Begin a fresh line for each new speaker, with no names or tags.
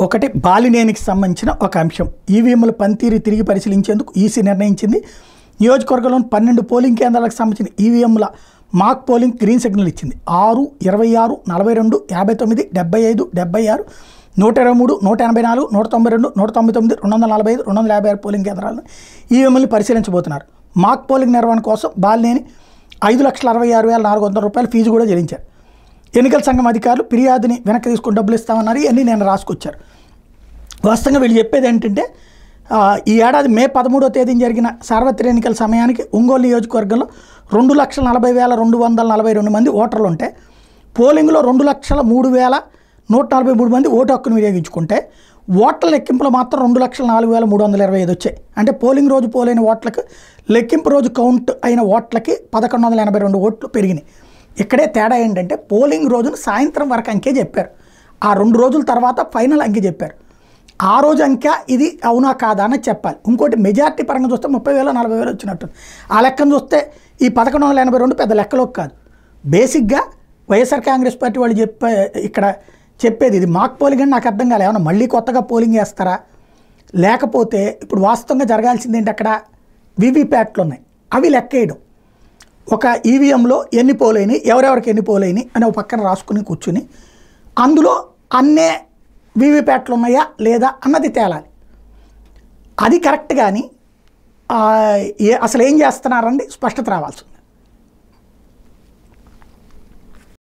ఒకటి బాలినేనికి సంబంధించిన ఒక అంశం. ఈవీఎంల పనితీరు తిరిగి పరిశీలించేందుకు ఈసీ నిర్ణయించింది. నియోజకవర్గంలోని 12 పోలింగ్ కేంద్రాలకు సంబంధించిన ఈవీఎంల మాక్ పోలింగ్ గ్రీన్ సిగ్నల్ ఇచ్చింది. 6, 26, 42, 59, 75, 76, 123, 184, 192, 199, 245, 256 పోలింగ్ కేంద్రాలను ఈవీఎంలను పరిశీలించబోతున్నారు. మాక్ పోలింగ్ నిర్వహణ కోసం బాలినేని 5,66,400 రూపాయలు ఫీజు కూడా చెల్లించారు. ఎన్నికల సంఘం అధికారులు ఫిర్యాదుని వెనక్కి తీసుకుని డబ్బులు ఇస్తామన్నారు. ఇవన్నీ నేను రాసుకొచ్చారు. వాస్తవంగా వీళ్ళు చెప్పేది ఏంటంటే ఈ ఏడాది మే 13వ తేదీన జరిగిన సార్వత్రిక ఎన్నికల సమయానికి ఒంగోలు నియోజకవర్గంలో 2,40,242 మంది ఓటర్లు ఉంటే పోలింగ్లో 2,03,143 మంది ఓటు హక్కును వినియోగించుకుంటే ఓట్ల లెక్కింపులో మాత్రం 2,04,325 వచ్చాయి. అంటే పోలింగ్ రోజు పోలైన ఓట్లకు లెక్కింపు రోజు కౌంట్ అయిన ఓట్లకి 1,182 ఓట్లు పెరిగినాయి. ఇక్కడే తేడా ఏంటంటే పోలింగ్ రోజున సాయంత్రం వరకు అంకే చెప్పారు. ఆ 2 రోజుల తర్వాత ఫైనల్ అంకె చెప్పారు. ఆ రోజు అంకె ఇది అవునా కాదా అని చెప్పాలి. ఇంకోటి మెజార్టీ పరంగా చూస్తే 30,000 40,000 వచ్చినట్టు. ఆ లెక్కను చూస్తే ఈ 1,182 పెద్ద లెక్కలోకి కాదు. బేసిక్గా వైఎస్ఆర్ కాంగ్రెస్ పార్టీ వాళ్ళు ఇక్కడ చెప్పేది ఇది మాక్ పోలింగ్ అని నాకు అర్థం కాలేదు. ఏమన్నా మళ్ళీ కొత్తగా పోలింగ్ చేస్తారా, లేకపోతే ఇప్పుడు వాస్తవంగా జరగాల్సింది ఏంటి, అక్కడ వీవీప్యాట్లు ఉన్నాయి, అవి లెక్కేయడం. ఒక ఈవీఎంలో ఎన్ని పోలైనవి, ఎవరెవరికి ఎన్ని పోలైనవి అని ఒక పక్కన రాసుకుని కూర్చుని అందులో అన్నే వీవీప్యాట్లు ఉన్నాయా లేదా అన్నది తేలాలి. అది కరెక్ట్. కానీ అసలు ఏం చేస్తున్నారండి స్పష్టత రావాల్సి.